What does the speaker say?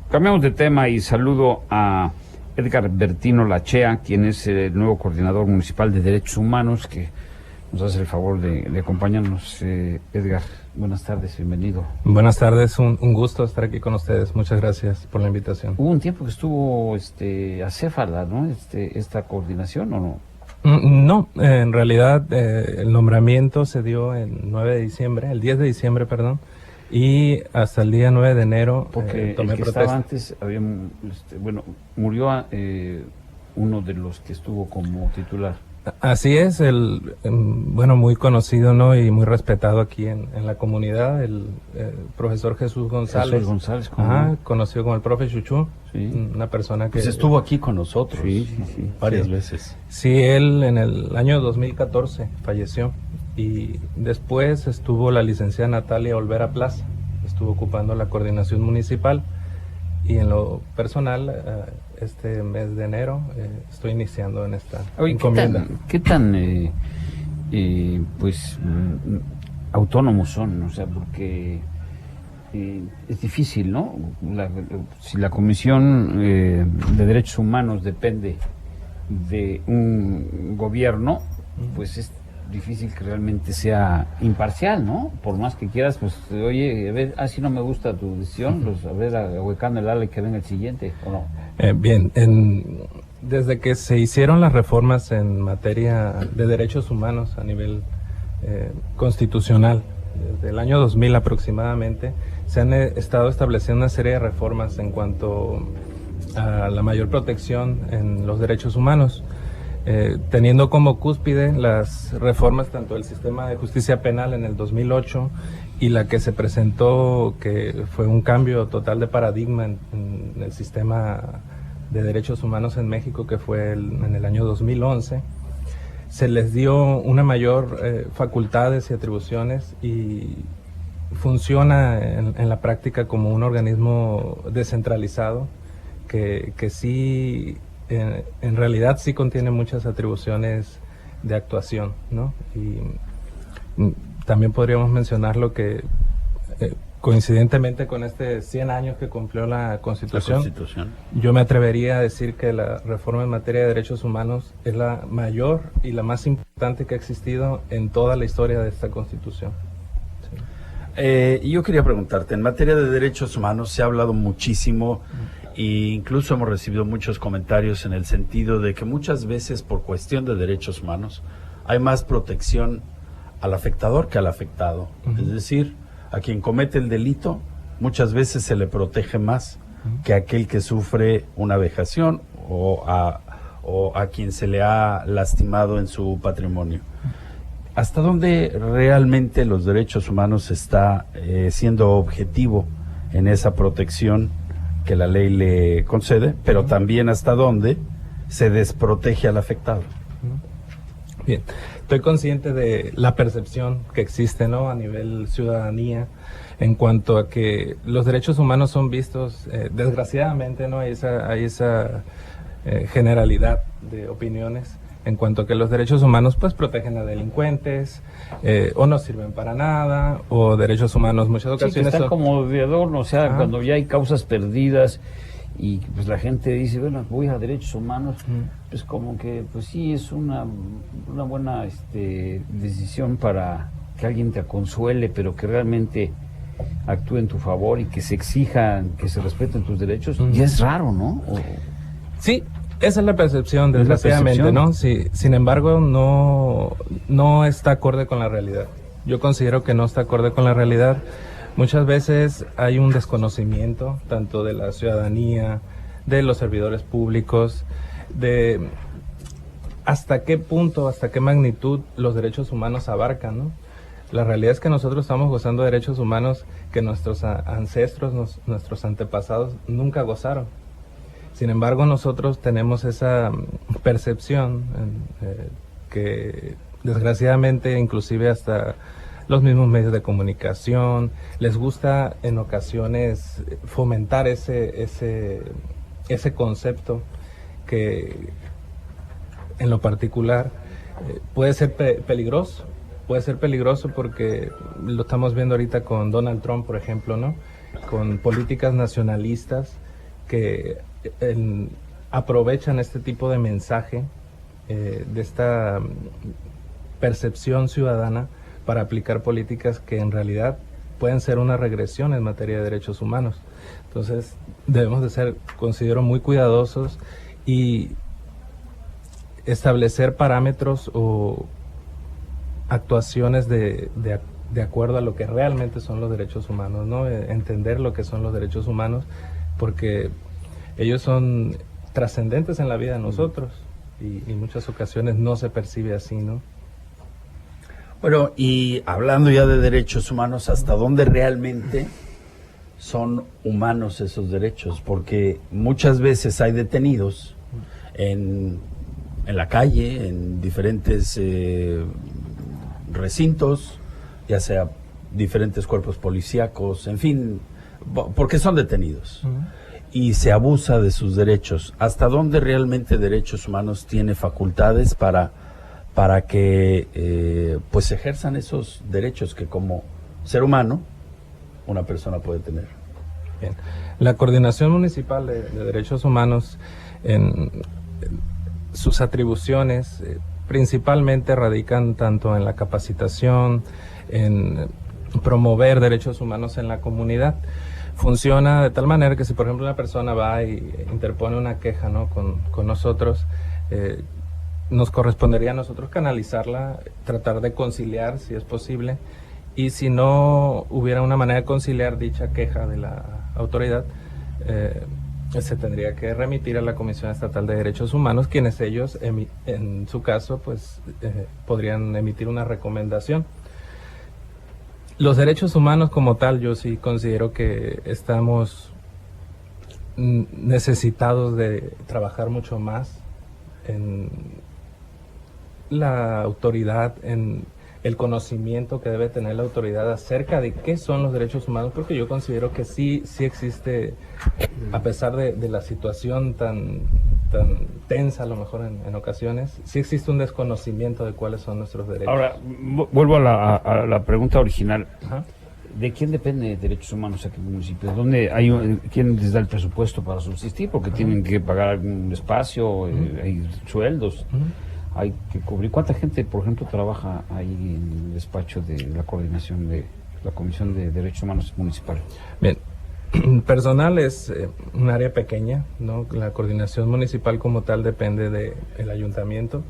Cambiamos de tema y saludo a Edgar Bertino Lachea, quien es el nuevo coordinador municipal de Derechos Humanos, que nos hace el favor de acompañarnos. Edgar, buenas tardes, bienvenido. Buenas tardes, un gusto estar aquí con ustedes. Muchas gracias por la invitación. Hubo un tiempo que estuvo acéfala, ¿no? Esta coordinación, ¿o no? No, en realidad el nombramiento se dio el 10 de diciembre, perdón, y hasta el día 9 de enero porque tomé el que protesta. estaba antes, murió uno de los que estuvo como titular. Así es, muy conocido, ¿no? Y muy respetado aquí en la comunidad, el profesor Jesús González. Jesús González, conocido como el profe Chuchu, sí. Una persona que... Pues estuvo aquí con nosotros varias sí. veces. Sí, él en el año 2014 falleció y después estuvo la licenciada Natalia Olvera Plaza, estuvo ocupando la coordinación municipal y en lo personal... este mes de enero estoy iniciando en esta encomienda. ¿Qué tan autónomos son? O sea, porque es difícil, ¿no? Si la Comisión de Derechos Humanos depende de un gobierno, pues es difícil que realmente sea imparcial, ¿no? Por más que quieras, pues, oye, a ver, así no me gusta tu decisión, pues, a ver, ahuecando el dale que venga el siguiente, ¿o no? Bien, desde que se hicieron las reformas en materia de derechos humanos a nivel constitucional, desde el año 2000 aproximadamente, se han estado estableciendo una serie de reformas en cuanto a la mayor protección en los derechos humanos. Teniendo como cúspide las reformas tanto del sistema de justicia penal en el 2008 y la que se presentó, que fue un cambio total de paradigma en el sistema de derechos humanos en México, que fue en el año 2011, se les dio una mayor facultades y atribuciones y funciona en la práctica como un organismo descentralizado que sí... En realidad sí contiene muchas atribuciones de actuación, ¿no? Y también podríamos mencionar lo que coincidentemente con 100 años que cumplió la Constitución, yo me atrevería a decir que la reforma en materia de derechos humanos es la mayor y la más importante que ha existido en toda la historia de esta Constitución. Sí. Yo quería preguntarte, en materia de derechos humanos se ha hablado muchísimo e incluso hemos recibido muchos comentarios en el sentido de que muchas veces por cuestión de derechos humanos hay más protección al afectador que al afectado. Es decir, a quien comete el delito muchas veces se le protege más que a aquel que sufre una vejación o a quien se le ha lastimado en su patrimonio. ¿Hasta dónde realmente los derechos humanos está siendo objetivo en esa protección que la ley le concede, pero también hasta dónde se desprotege al afectado? Bien, estoy consciente de la percepción que existe, ¿no?, a nivel ciudadanía en cuanto a que los derechos humanos son vistos, desgraciadamente, ¿no?, hay esa generalidad de opiniones en cuanto a que los derechos humanos pues protegen a delincuentes, o no sirven para nada, o derechos humanos muchas ocasiones están como de adorno, o sea, cuando ya hay causas perdidas y pues la gente dice, bueno, voy a derechos humanos, pues como que pues sí es una buena decisión para que alguien te consuele, pero que realmente actúe en tu favor y que se exijan, que se respeten tus derechos, ya es raro, ¿no? Sí. Esa es la percepción, desgraciadamente, ¿no? Sí, sin embargo, no está acorde con la realidad. Yo considero que no está acorde con la realidad. Muchas veces hay un desconocimiento, tanto de la ciudadanía, de los servidores públicos, de hasta qué punto, hasta qué magnitud los derechos humanos abarcan, ¿no? La realidad es que nosotros estamos gozando de derechos humanos que nuestros ancestros, nuestros antepasados nunca gozaron. Sin embargo, nosotros tenemos esa percepción que desgraciadamente inclusive hasta los mismos medios de comunicación les gusta en ocasiones fomentar ese concepto que en lo particular puede ser peligroso. Puede ser peligroso porque lo estamos viendo ahorita con Donald Trump, por ejemplo, ¿no? Con políticas nacionalistas que aprovechan este tipo de mensaje, de esta percepción ciudadana para aplicar políticas que en realidad pueden ser una regresión en materia de derechos humanos. Entonces debemos de ser, considero, muy cuidadosos y establecer parámetros o actuaciones de acuerdo a lo que realmente son los derechos humanos, ¿no? Entender lo que son los derechos humanos, porque ellos son trascendentes en la vida de nosotros y en muchas ocasiones no se percibe así, ¿no? Bueno, y hablando ya de derechos humanos, ¿hasta dónde realmente son humanos esos derechos? Porque muchas veces hay detenidos en la calle, en diferentes recintos, ya sea diferentes cuerpos policíacos, en fin, porque son detenidos. Y se abusa de sus derechos. ¿Hasta dónde realmente derechos humanos tiene facultades para que pues ejerzan esos derechos que como ser humano una persona puede tener? Bien. La Coordinación Municipal de Derechos Humanos, en sus atribuciones principalmente radican tanto en la capacitación, en promover derechos humanos en la comunidad. Funciona de tal manera que si por ejemplo una persona va y interpone una queja, ¿no?, con nosotros, nos correspondería a nosotros canalizarla, tratar de conciliar si es posible, y si no hubiera una manera de conciliar dicha queja de la autoridad, se tendría que remitir a la Comisión Estatal de Derechos Humanos, quienes ellos, en su caso, pues podrían emitir una recomendación. Los derechos humanos como tal, yo sí considero que estamos necesitados de trabajar mucho más en la autoridad, en el conocimiento que debe tener la autoridad acerca de qué son los derechos humanos, porque yo considero que sí existe, a pesar de la situación tan tensa a lo mejor en ocasiones, sí existe un desconocimiento de cuáles son nuestros derechos. Ahora, vuelvo a la pregunta original. Ajá. ¿De quién depende derechos humanos aquí en el municipio? ¿Dónde quién les da el presupuesto para subsistir? Porque tienen que pagar algún espacio, hay sueldos, hay que cubrir. ¿Cuánta gente, por ejemplo, trabaja ahí en el despacho de la coordinación de la Comisión de Derechos Humanos Municipal? Bien, personal es un área pequeña, ¿no? La coordinación municipal como tal depende del ayuntamiento.